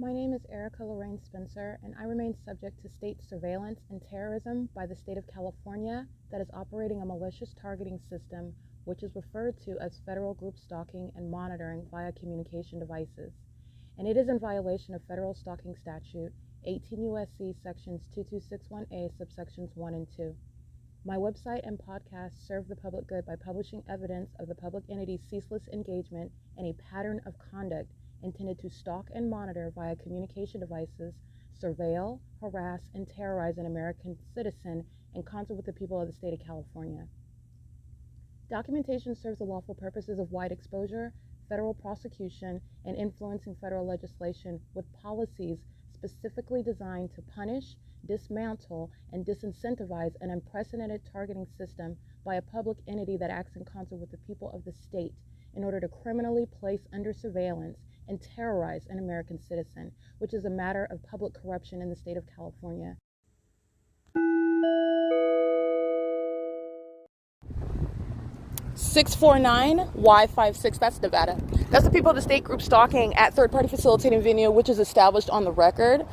My name is Erica Lorraine Spencer, and I remain subject to state surveillance and terrorism by the state of California that is operating a malicious targeting system which is referred to as federal group stalking and monitoring via communication devices. And it is in violation of federal stalking statute 18 U.S.C. sections 2261A subsections 1 and 2. My website and podcast serve the public good by publishing evidence of the public entity's ceaseless engagement in a pattern of conduct intended to stalk and monitor via communication devices, surveil, harass, and terrorize an American citizen in concert with the people of the state of California. Documentation serves the lawful purposes of wide exposure, federal prosecution, and influencing federal legislation with policies specifically designed to punish, dismantle, and disincentivize an unprecedented targeting system by a public entity that acts in concert with the people of the state in order to criminally place under surveillance and terrorize an American citizen, which is a matter of public corruption in the state of California. Y56, that's Nevada. That's the people of the state group stalking at third-party facilitating venue, which is established on the record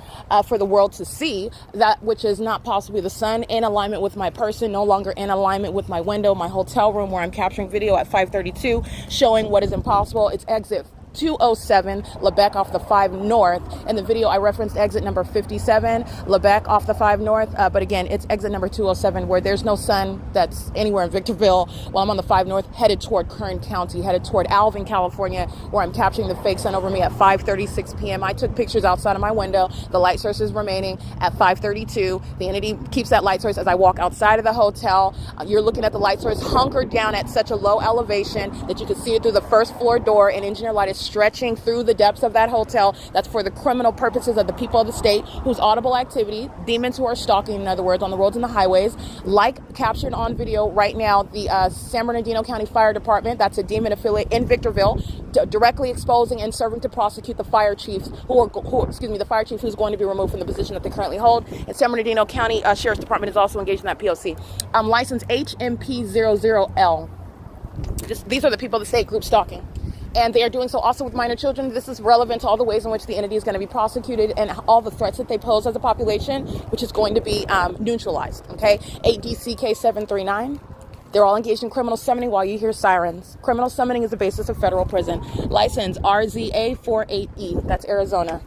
for the world to see, that which is not possibly the sun, in alignment with my person, no longer in alignment with my window, my hotel room where I'm capturing video at 5:32, showing what is impossible. It's exit 207, Lebec off the 5 North. In the video, I referenced exit number 57, Lebec off the 5 North. But again, it's exit number 207, where there's no sun that's anywhere in Victorville, while I'm on the 5 North, headed toward Kern County, headed toward Alvin, California, where I'm capturing the fake sun over me at 5:36 p.m. I took pictures outside of my window. The light source is remaining at 5:32. The entity keeps that light source as I walk outside of the hotel. You're looking at the light source hunkered down at such a low elevation that you can see it through the first floor door, and engineer light is stretching through the depths of that hotel. That's for the criminal purposes of the people of the state whose audible activity, demons who are stalking, in other words, on the roads and the highways, like captured on video right now, the San Bernardino County Fire Department, that's a demon affiliate in Victorville, directly exposing and serving to prosecute the fire chiefs the fire chief who's going to be removed from the position that they currently hold. And San Bernardino County Sheriff's Department is also engaged in that P.O.C. License HMP00L. These are the people of the state group stalking. And they are doing so also with minor children. This is relevant to all the ways in which the entity is going to be prosecuted and all the threats that they pose as a population, which is going to be neutralized, okay? 8DCK739. They're all engaged in criminal summoning while you hear sirens. Criminal summoning is the basis of federal prison. License RZA48E. That's Arizona.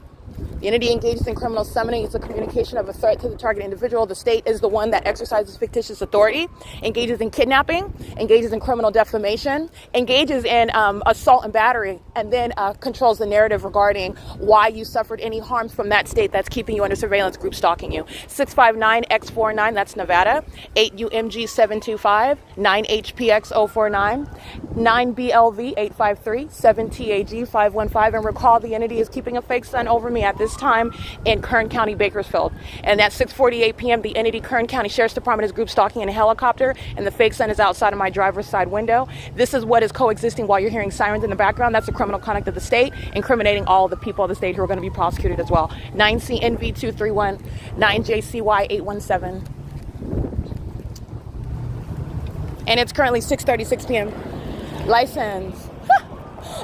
The entity engages in criminal summoning. It's a communication of a threat to the target individual. The state is the one that exercises fictitious authority, engages in kidnapping, engages in criminal defamation, engages in assault and battery, and then controls the narrative regarding why you suffered any harms from that state that's keeping you under surveillance, group stalking you. 659X49, that's Nevada. 8UMG725, 9HPX049, 9BLV853, 7TAG515, and recall the entity is keeping a fake sun over me at this time in Kern County, Bakersfield. And at 6:48 p.m., the entity Kern County Sheriff's Department is group stalking in a helicopter, and the fake sun is outside of my driver's side window. This is what is coexisting while you're hearing sirens in the background. That's the criminal conduct of the state, incriminating all the people of the state who are going to be prosecuted as well. 9CNV231, 9JCY817. And it's currently 6:36 p.m. License.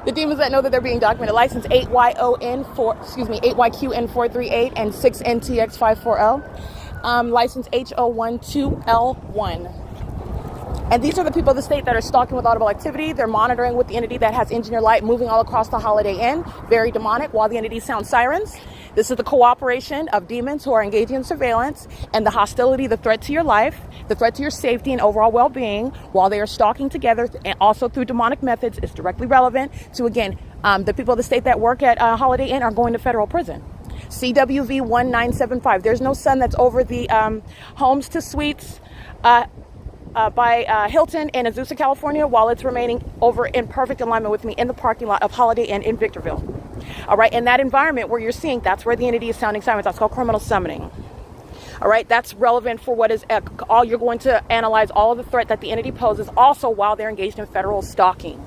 The demons that know that they're being documented. License 8YQN438 and 6NTX540. License HO12L1. And these are the people of the state that are stalking with audible activity. They're monitoring with the entity that has engineer light moving all across the Holiday Inn. Very demonic while the entity sounds sirens. This is the cooperation of demons who are engaging in surveillance and the hostility, the threat to your life, the threat to your safety and overall well-being while they are stalking together, and also through demonic methods is directly relevant to, again, the people of the state that work at Holiday Inn are going to federal prison. CWV 1975. There's no sun that's over the Homes to Suites by Hilton in Azusa, California, while it's remaining over in perfect alignment with me in the parking lot of Holiday Inn in Victorville. All right, in that environment where you're seeing, that's where the entity is sounding sirens. That's called criminal summoning. All right, that's relevant for what is all. You're going to analyze all of the threat that the entity poses also while they're engaged in federal stalking,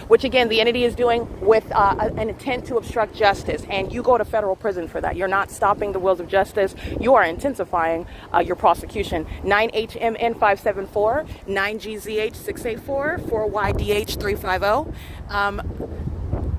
which again, the entity is doing with an intent to obstruct justice. And you go to federal prison for that. You're not stopping the wheels of justice. You are intensifying your prosecution. 9HMN574, 9GZH684, 4YDH350.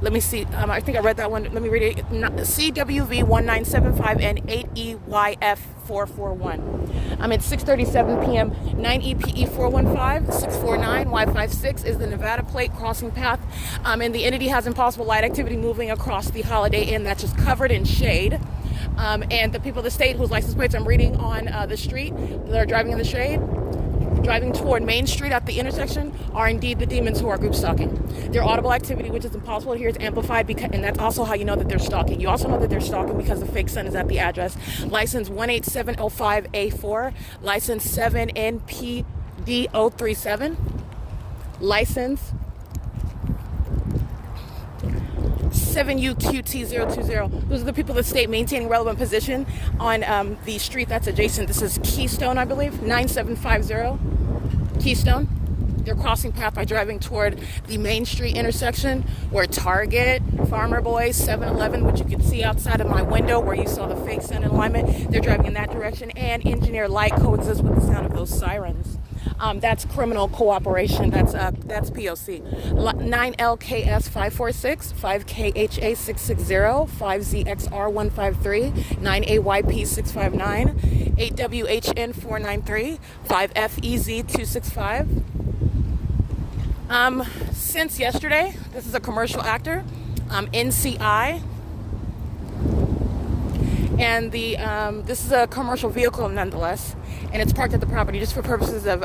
Let me see. I think I read that one. Let me read it. CWV 1975 and 8EYF 441. It's 6:37 p.m. 9EPE 415 649 Y56 is the Nevada plate crossing path. And the entity has impossible light activity moving across the Holiday Inn that's just covered in shade. And the people of the state whose license plates I'm reading on the street that are driving in the shade, driving toward Main Street at the intersection, are indeed the demons who are group stalking. Their audible activity, which is impossible to hear, is amplified, and that's also how you know that they're stalking. You also know that they're stalking because the fake sun is at the address. License 18705A4, license 7NPD037, license 7UQT020. Those are the people of the state maintaining relevant position on the street that's adjacent. This is Keystone, I believe, 9750 Keystone. They're crossing path by driving toward the Main Street intersection where Target, Farmer Boys, 7-Eleven, which you can see outside of my window where you saw the fake sun alignment, they're driving in that direction, and Engineer Light coexists with the sound of those sirens. That's criminal cooperation. That's P.O.C. 9LKS 546, 5KHA 660, 5ZXR 153, 9AYP 659, 8WHN 493, 5FEZ 265. Since yesterday, this is a commercial actor, NCI, and this is a commercial vehicle nonetheless, and it's parked at the property just for purposes of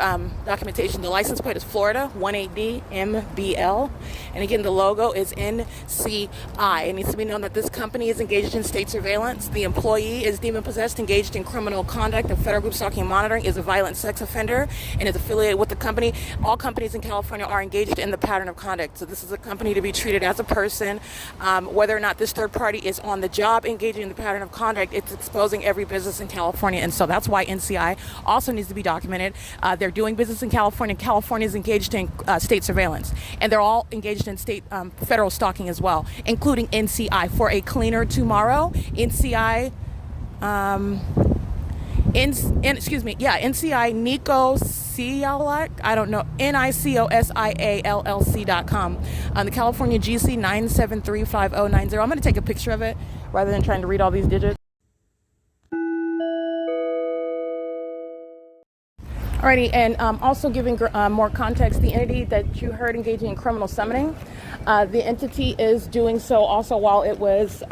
documentation. The license plate is Florida 18DMBL, and again, the logo is NCI. It needs to be known that this company is engaged in state surveillance. The employee is demon-possessed, engaged in criminal conduct of federal group stalking and monitoring, is a violent sex offender, and is affiliated with the company. All companies in California are engaged in the pattern of conduct. So this is a company to be treated as a person. Whether or not this third party is on the job engaging in the pattern of conduct, it's exposing every business in California, and so that's why NCI also needs to be documented. They're doing business in California. California is engaged in state surveillance, and they're all engaged in state federal stalking as well, including NCI. For a cleaner tomorrow, NCI, NCI Nico Cialak, I don't know, NICOSIALLC.com. The California GC 9735090. I'm going to take a picture of it rather than trying to read all these digits. Alrighty, and also giving more context, the entity that you heard engaging in criminal summoning, the entity is doing so also while it was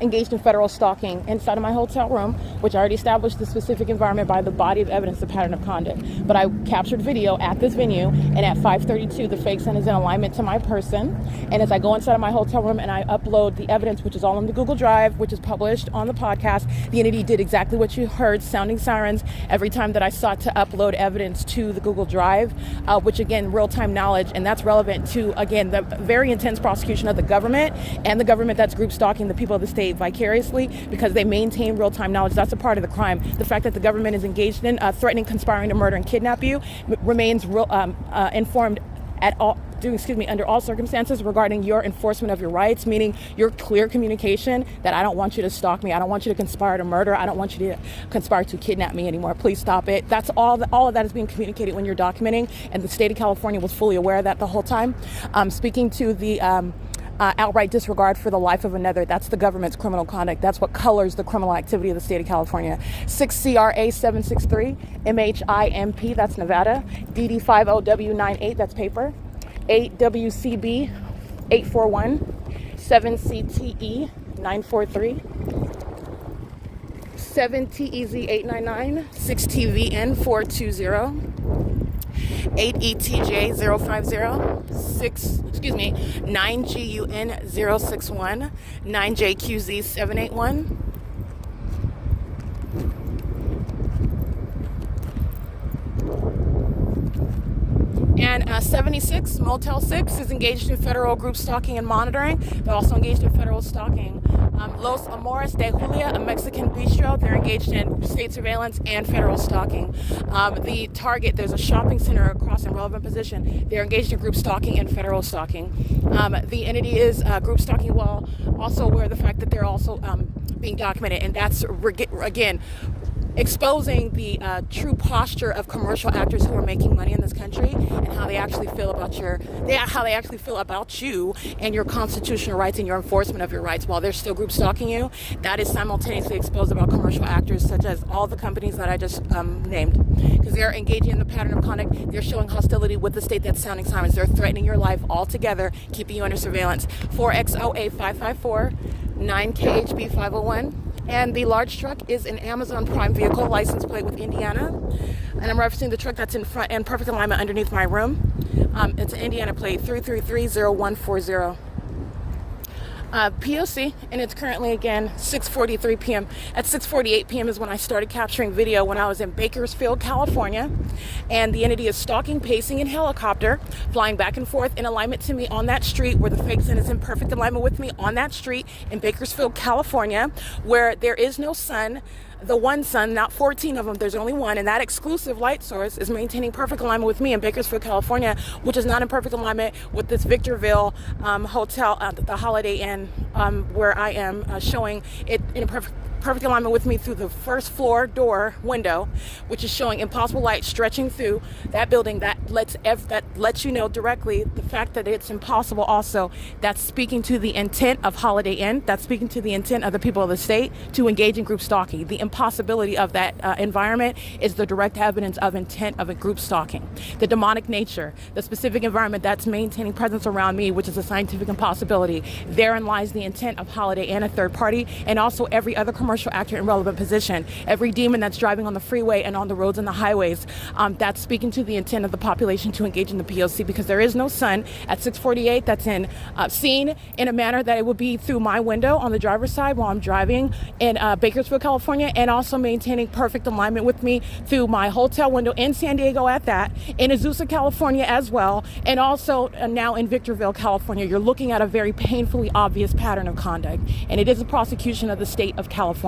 engaged in federal stalking inside of my hotel room, which I already established the specific environment by the body of evidence, the pattern of conduct. But I captured video at this venue, and at 5:32, the fake sun is in alignment to my person. And as I go inside of my hotel room and I upload the evidence, which is all on the Google Drive, which is published on the podcast, the entity did exactly what you heard, sounding sirens every time that I sought to upload evidence to the Google Drive, which again, real-time knowledge, and that's relevant to, again, the very intense prosecution of the government and the government that's group stalking the people of the state vicariously because they maintain real-time knowledge. That's a part of the crime. The fact that the government is engaged in threatening, conspiring to murder and kidnap you remains informed at all, under all circumstances regarding your enforcement of your rights, meaning your clear communication that I don't want you to stalk me, I don't want you to conspire to murder, I don't want you to conspire to kidnap me anymore. Please stop it. That's all of that is being communicated when you're documenting, and the state of California was fully aware of that the whole time. Speaking to the outright disregard for the life of another, that's the government's criminal conduct. That's what colors the criminal activity of the state of California. 6CRA 763 MHIMP, that's Nevada. DD50W98, that's paper. 8WCB 841, 7CTE 943, 7TEZ 899, 6TVN 420, 8ETJ 050, 9GUN 061, 9JQZ 781. And 76, Motel 6, is engaged in federal group stalking and monitoring. They're also engaged in federal stalking. Los Amores de Julia, a Mexican bistro, they're engaged in state surveillance and federal stalking. The Target, there's a shopping center across in relevant position. They're engaged in group stalking and federal stalking. The entity is group stalking while also aware of the fact that they're also being documented. And that's, again, exposing the true posture of commercial actors who are making money in this country and how they actually feel about you and your constitutional rights and your enforcement of your rights while they're still group stalking you. That is simultaneously exposed about commercial actors such as all the companies that I just named, because they're engaging in the pattern of conduct. They're showing hostility with the state that's sounding sirens. They're threatening your life altogether, keeping you under surveillance. 4XOA554 9KHB 501. And the large truck is an Amazon Prime vehicle, license plate with Indiana. And I'm referencing the truck that's in front and perfect alignment underneath my room. It's an Indiana plate 3330140. P.O.C. and it's currently again 6:43 p.m. At 6:48 p.m. is when I started capturing video when I was in Bakersfield, California, and the entity is stalking, pacing in helicopter, flying back and forth in alignment to me on that street where the fake sun is in perfect alignment with me on that street in Bakersfield, California, where there is no sun. The one sun, not 14 of them, there's only one, and that exclusive light source is maintaining perfect alignment with me in Bakersfield, California, which is not in perfect alignment with this Victorville hotel, the Holiday Inn, where I am showing it in a perfect alignment with me through the first floor door window, which is showing impossible light stretching through that building. That lets you know directly the fact that it's impossible. Also, that's speaking to the intent of Holiday Inn. That's speaking to the intent of the people of the state to engage in group stalking. The impossibility of that environment is the direct evidence of intent of a group stalking. The demonic nature, the specific environment that's maintaining presence around me, which is a scientific impossibility. Therein lies the intent of Holiday Inn, a third party, and also every other commercial actor in relevant position. Every demon that's driving on the freeway and on the roads and the highways, that's speaking to the intent of the population to engage in the P.O.C. because there is no sun at 6:48 that's seen in a manner that it would be through my window on the driver's side while I'm driving in Bakersfield, California, and also maintaining perfect alignment with me through my hotel window in San Diego at that, in Azusa, California as well, and also now in Victorville, California. You're looking at a very painfully obvious pattern of conduct, and it is a prosecution of the state of California,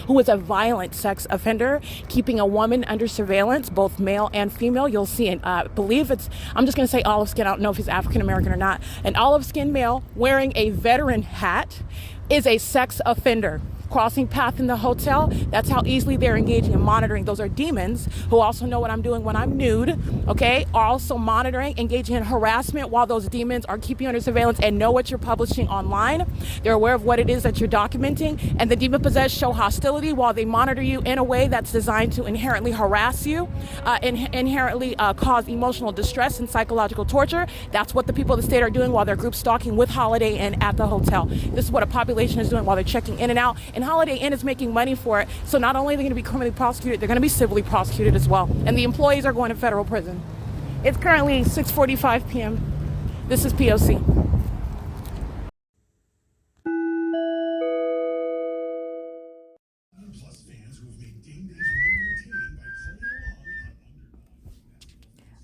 who is a violent sex offender, keeping a woman under surveillance, both male and female. You'll see, I believe I'm just going to say olive skin. I don't know if he's African American or not. An olive skin male wearing a veteran hat is a sex offender. Crossing path in the hotel, that's how easily they're engaging and monitoring. Those are demons who also know what I'm doing when I'm nude, okay? Are also monitoring, engaging in harassment while those demons are keeping you under surveillance and know what you're publishing online. They're aware of what it is that you're documenting, and the demon-possessed show hostility while they monitor you in a way that's designed to inherently harass you, inherently cause emotional distress and psychological torture. That's what the people of the state are doing while they're group stalking with Holiday Inn at the hotel. This is what a population is doing while they're checking in and out, and Holiday Inn is making money for it. So not only are they going to be criminally prosecuted, they're going to be civilly prosecuted as well. And the employees are going to federal prison. It's currently 6:45 p.m. This is P.O.C.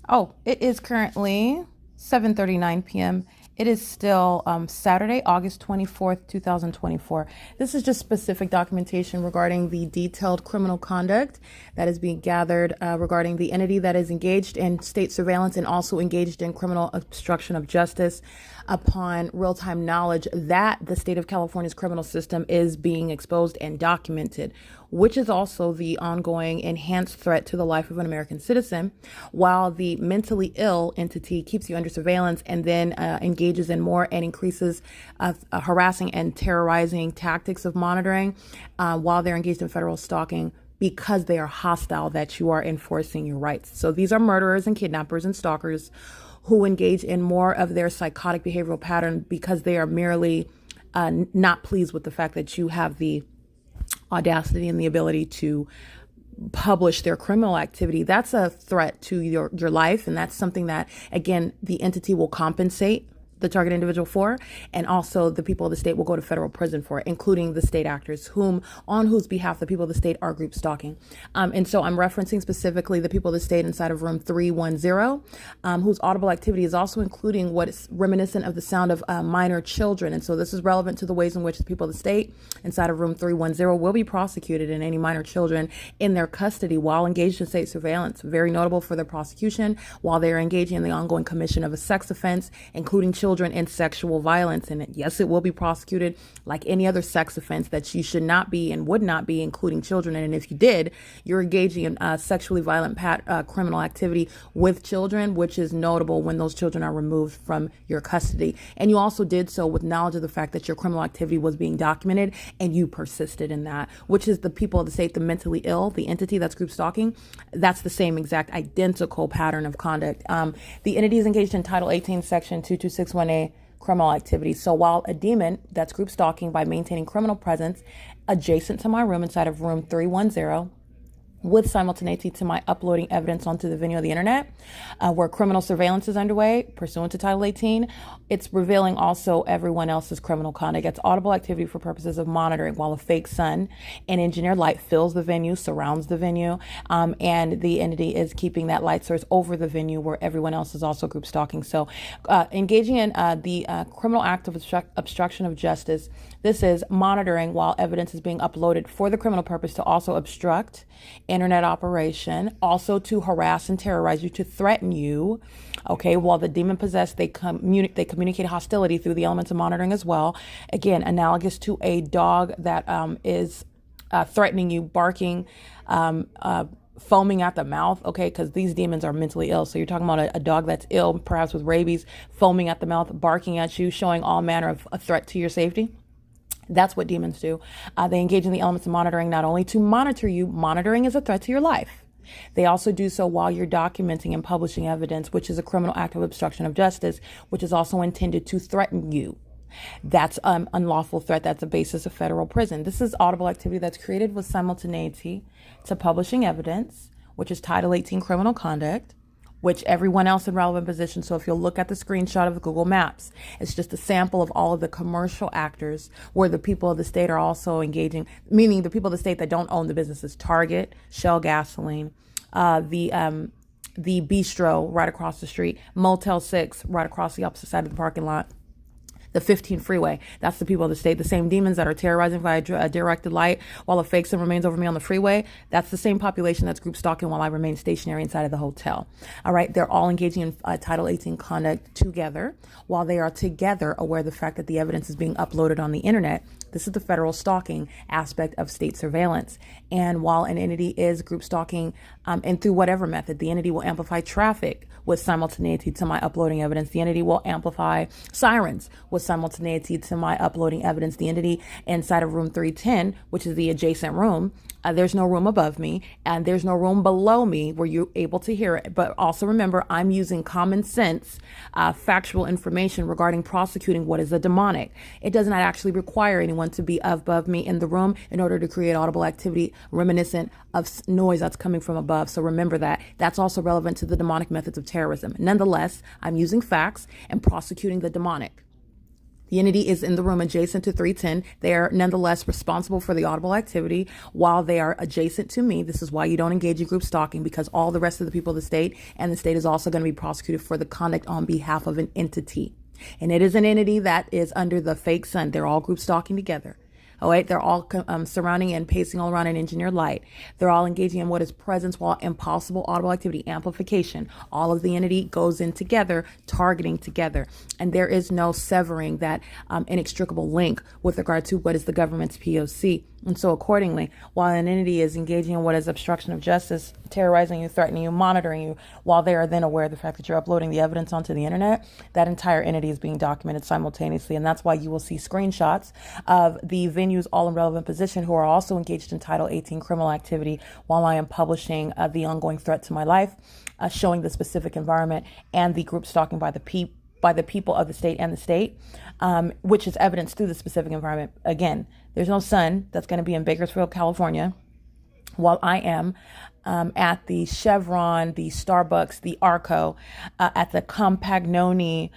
Oh, it is currently 7:39 p.m. It is still Saturday, August 24th, 2024. This is just specific documentation regarding the detailed criminal conduct that is being gathered regarding the entity that is engaged in state surveillance and also engaged in criminal obstruction of justice upon real-time knowledge that the state of California's criminal system is being exposed and documented, which is also the ongoing enhanced threat to the life of an American citizen, while the mentally ill entity keeps you under surveillance and then engages in more and increases harassing and terrorizing tactics of monitoring while they're engaged in federal stalking because they are hostile that you are enforcing your rights. So these are murderers and kidnappers and stalkers who engage in more of their psychotic behavioral pattern because they are merely not pleased with the fact that you have the audacity and the ability to publish their criminal activity. That's a threat to your life, and that's something that, again, the entity will compensate the target individual for, and also the people of the state will go to federal prison for it, including the state actors on whose behalf the people of the state are group stalking. And so I'm referencing specifically the people of the state inside of room 310, whose audible activity is also including what is reminiscent of the sound of minor children. And so this is relevant to the ways in which the people of the state inside of room 310 will be prosecuted and any minor children in their custody while engaged in state surveillance. Very notable for their prosecution while they are engaging in the ongoing commission of a sex offense, including children children in sexual violence. And yes, it will be prosecuted like any other sex offense that you should not be and would not be including children. And if you did, you're engaging in sexually violent criminal activity with children, which is notable when those children are removed from your custody. And you also did so with knowledge of the fact that your criminal activity was being documented and you persisted in that, which is the people of the state, the mentally ill, the entity that's group stalking. That's the same exact identical pattern of conduct. The entity is engaged in Title 18, Section 2261A criminal activity. So while a demon, that's group stalking by maintaining criminal presence adjacent to my room inside of room 310, with simultaneity to my uploading evidence onto the venue of the internet, where criminal surveillance is underway pursuant to Title 18. It's revealing also everyone else's criminal conduct. It's audible activity for purposes of monitoring while a fake sun and engineered light fills the venue, surrounds the venue, and the entity is keeping that light source over the venue where everyone else is also group stalking. So engaging in the criminal act of obstruction of justice. This is monitoring while evidence is being uploaded for the criminal purpose to also obstruct internet operation, also to harass and terrorize you, to threaten you. Okay, while the demon possessed, they communicate hostility through the elements of monitoring as well. Again, analogous to a dog that is threatening you, barking, foaming at the mouth, okay, because these demons are mentally ill. So you're talking about a dog that's ill, perhaps with rabies, foaming at the mouth, barking at you, showing all manner of a threat to your safety. That's what demons do. They engage in the elements of monitoring, not only to monitor you, monitoring is a threat to your life. They also do so while you're documenting and publishing evidence, which is a criminal act of obstruction of justice, which is also intended to threaten you. That's unlawful threat. That's a basis of federal prison. This is audible activity that's created with simultaneity to publishing evidence, which is Title 18 criminal conduct, which everyone else in relevant positions. So if you'll look at the screenshot of Google Maps, it's just a sample of all of the commercial actors where the people of the state are also engaging, meaning the people of the state that don't own the businesses: Target, Shell Gasoline, the Bistro right across the street, Motel 6 right across the opposite side of the parking lot, the 15 freeway. That's the people of the state. The same demons that are terrorizing via directed light while a fake sun remains over me on the freeway. That's the same population that's group stalking while I remain stationary inside of the hotel. All right. They're all engaging in Title 18 conduct together while they are together aware of the fact that the evidence is being uploaded on the internet. This is the federal stalking aspect of state surveillance. And while an entity is group stalking, and through whatever method, the entity will amplify traffic with simultaneity to my uploading evidence. The entity will amplify sirens with simultaneity to my uploading evidence. The entity inside of room 310, which is the adjacent room, there's no room above me and there's no room below me where you're able to hear it. But also remember, I'm using common sense, factual information regarding prosecuting what is a demonic. It does not actually require anyone to be above me in the room in order to create audible activity reminiscent of noise that's coming from above. So remember that. That's also relevant to the demonic methods of terrorism. Nonetheless, I'm using facts and prosecuting the demonic. The entity is in the room adjacent to 310. They are nonetheless responsible for the audible activity while they are adjacent to me. This is why you don't engage in group stalking, because all the rest of the people of the state and the state is also going to be prosecuted for the conduct on behalf of an entity. And it is an entity that is under the fake sun. They're all group stalking together. All right, they're all surrounding and pacing all around an engineered light. They're all engaging in what is presence while impossible audible activity, amplification. All of the entity goes in together, targeting together. And there is no severing that inextricable link with regard to what is the government's P.O.C. And so accordingly, while an entity is engaging in what is obstruction of justice, terrorizing you, threatening you, monitoring you, while they are then aware of the fact that you're uploading the evidence onto the internet, that entire entity is being documented simultaneously. And that's why you will see screenshots of the venues all in relevant position who are also engaged in Title 18 criminal activity while I am publishing the ongoing threat to my life, showing the specific environment and the group stalking by the people of the state and the state, which is evidenced through the specific environment. Again, there's no sun that's going to be in Bakersfield, California, while I am at the Chevron, the Starbucks, the Arco, at the Compagnoni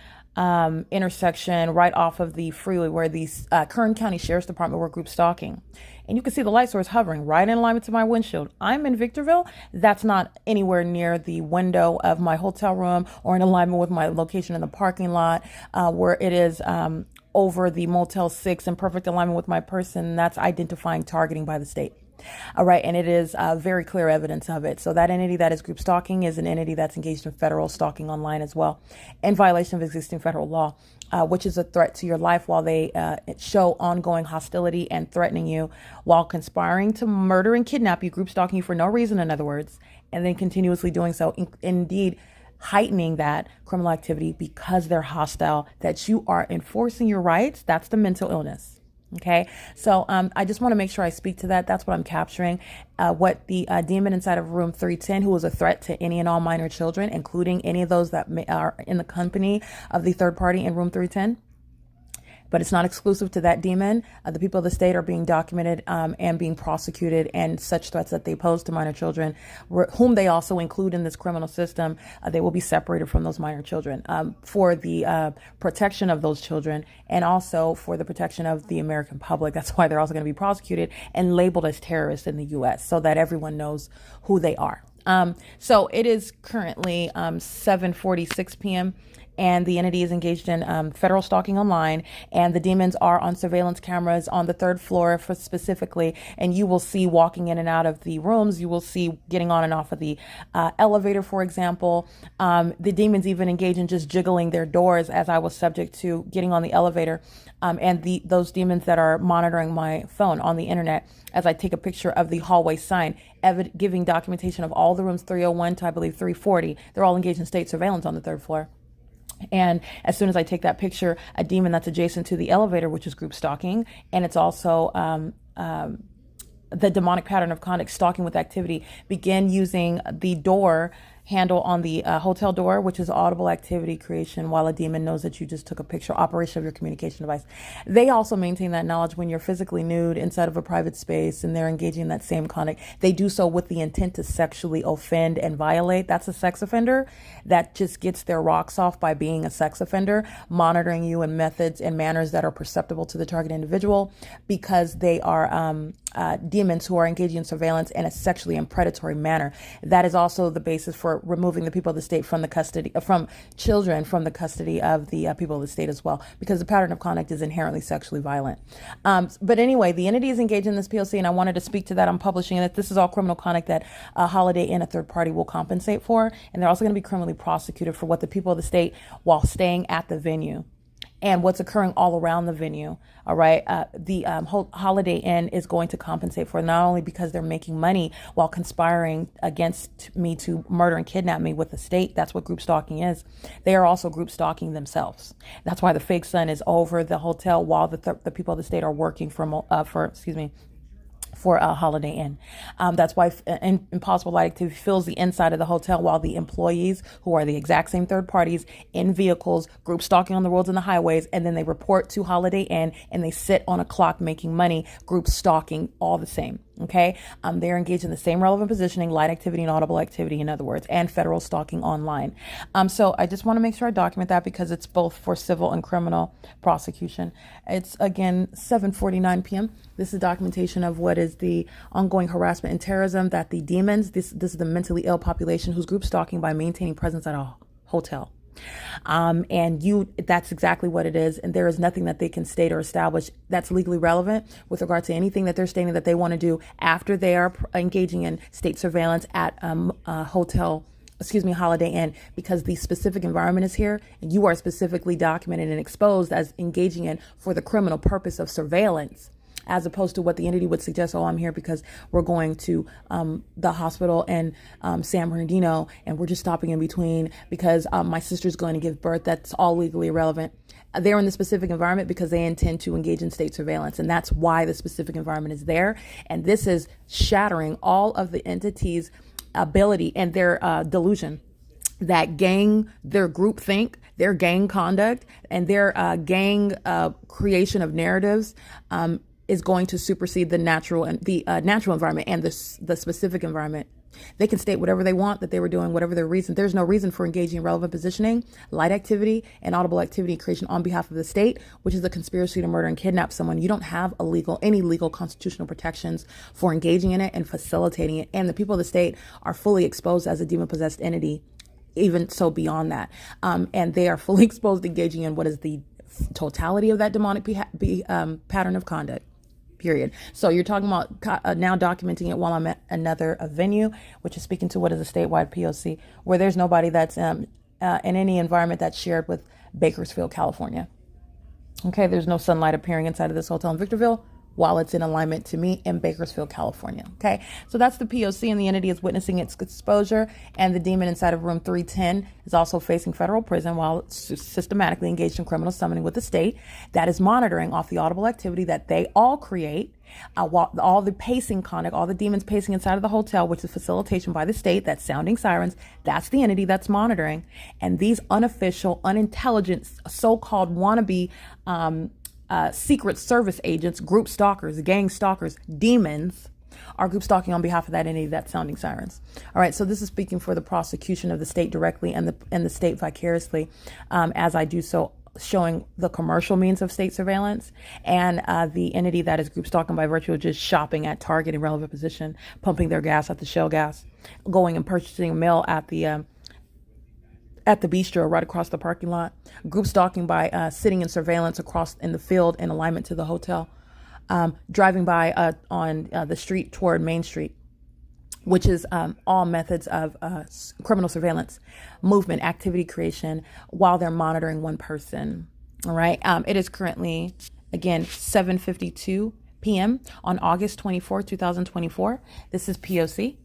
intersection right off of the freeway where the Kern County Sheriff's Department were group stalking. And you can see the light source hovering right in alignment to my windshield. I'm in Victorville. That's not anywhere near the window of my hotel room or in alignment with my location in the parking lot, where it is over the Motel 6 in perfect alignment with my person. That's identifying targeting by the state. All right, and it is very clear evidence of it. So that entity that is group stalking is an entity that's engaged in federal stalking online as well, in violation of existing federal law, which is a threat to your life while they show ongoing hostility and threatening you while conspiring to murder and kidnap you, group stalking you for no reason, in other words, and then continuously doing so, indeed heightening that criminal activity because they're hostile, that you are enforcing your rights. That's the mental illness. Okay, so I just want to make sure I speak to that. That's what I'm capturing. What the demon inside of room 310, who was a threat to any and all minor children, including any of those that are in the company of the third party in room 310. But it's not exclusive to that demon. The people of the state are being documented and being prosecuted, and such threats that they pose to minor children, whom they also include in this criminal system, they will be separated from those minor children for the protection of those children, and also for the protection of the American public. That's why they're also going to be prosecuted and labeled as terrorists in the U.S. so that everyone knows who they are. So it is currently 7:46 p.m. and the entity is engaged in federal stalking online, and the demons are on surveillance cameras on the third floor for specifically, and you will see walking in and out of the rooms. You will see getting on and off of the elevator, for example. The demons even engage in just jiggling their doors, as I was subject to getting on the elevator, and those demons that are monitoring my phone on the internet as I take a picture of the hallway sign, giving documentation of all the rooms 301 to, I believe, 340. They're all engaged in state surveillance on the third floor. And as soon as I take that picture, a demon that's adjacent to the elevator, which is group stalking, and it's also the demonic pattern of conduct, stalking with activity, begin using the door handle on the hotel door, which is audible activity creation while a demon knows that you just took a picture, operation of your communication device. They also maintain that knowledge when you're physically nude inside of a private space and they're engaging in that same conduct. They do so with the intent to sexually offend and violate. That's a sex offender that just gets their rocks off by being a sex offender, monitoring you in methods and manners that are perceptible to the target individual, because they are demons who are engaging in surveillance in a sexually and predatory manner. That is also the basis for removing the people of the state from the custody, from children from the custody of the people of the state as well, because the pattern of conduct is inherently sexually violent. But anyway, the entity is engaged in this P.O.C., and I wanted to speak to that. I'm publishing that this is all criminal conduct that Holiday Inn, a third party, will compensate for, and they're also going to be criminally prosecuted for what the people of the state, while staying at the venue, and what's occurring all around the venue. All right. The Holiday Inn is going to compensate for, not only because they're making money while conspiring against me to murder and kidnap me with the state. That's what group stalking is. They are also group stalking themselves. That's why the fake sun is over the hotel while the people of the state are working for Holiday Inn. That's why Impossible Light Activity fills the inside of the hotel while the employees, who are the exact same third parties in vehicles, group stalking on the roads and the highways, and then they report to Holiday Inn and they sit on a clock making money, group stalking, all the same. Okay. They're engaged in the same relevant positioning, light activity and audible activity, in other words, and federal stalking online. So I just want to make sure I document that, because it's both for civil and criminal prosecution. It's again 7:49 p.m. This is documentation of what is the ongoing harassment and terrorism that the demons, this is the mentally ill population who's group stalking by maintaining presence at a hotel. That's exactly what it is. And there is nothing that they can state or establish that's legally relevant with regard to anything that they're stating that they want to do after they are engaging in state surveillance at Holiday Inn, because the specific environment is here and you are specifically documented and exposed as engaging in for the criminal purpose of surveillance, as opposed to what the entity would suggest. Oh, I'm here because we're going to the hospital in San Bernardino, and we're just stopping in between because my sister's going to give birth. That's all legally irrelevant. They're in the specific environment because they intend to engage in state surveillance, and that's why the specific environment is there. And this is shattering all of the entity's ability and their delusion that their group think, their gang conduct, and their gang creation of narratives is going to supersede the natural environment and the specific environment. They can state whatever they want that they were doing, whatever their reason. There's no reason for engaging in relevant positioning, light activity, and audible activity creation on behalf of the state, which is the conspiracy to murder and kidnap someone. You don't have any legal constitutional protections for engaging in it and facilitating it. And the people of the state are fully exposed as a demon-possessed entity, even so beyond that. And they are fully exposed, engaging in what is the totality of that demonic pattern of conduct. period. So you're talking about now documenting it while I'm at another venue, which is speaking to what is a statewide P.O.C, where there's nobody that's in any environment that's shared with Bakersfield, California. Okay, there's no sunlight appearing inside of this hotel in Victorville while it's in alignment to me in Bakersfield, California. Okay, so that's the P.O.C, and the entity is witnessing its exposure, and the demon inside of room 310 is also facing federal prison while it's systematically engaged in criminal summoning with the state that is monitoring off the audible activity that they all create, while all the pacing conduct, all the demons pacing inside of the hotel, which is facilitation by the state, that's sounding sirens, that's the entity that's monitoring. And these unofficial, unintelligent, so-called wannabe Secret Service agents, group stalkers, gang stalkers, demons, are group stalking on behalf of that entity that's sounding sirens. All right, so this is speaking for the prosecution of the state directly and the state vicariously, as I do so, showing the commercial means of state surveillance and the entity that is group stalking by virtue of just shopping at Target in relevant position, pumping their gas at the Shell gas, going and purchasing mail at the bistro right across the parking lot, group stalking by sitting in surveillance across in the field in alignment to the hotel, driving by on the street toward Main Street, which is all methods of criminal surveillance, movement, activity creation, while they're monitoring one person. All right. It is currently, again, 7:52 p.m. on August 24, 2024. This is P.O.C.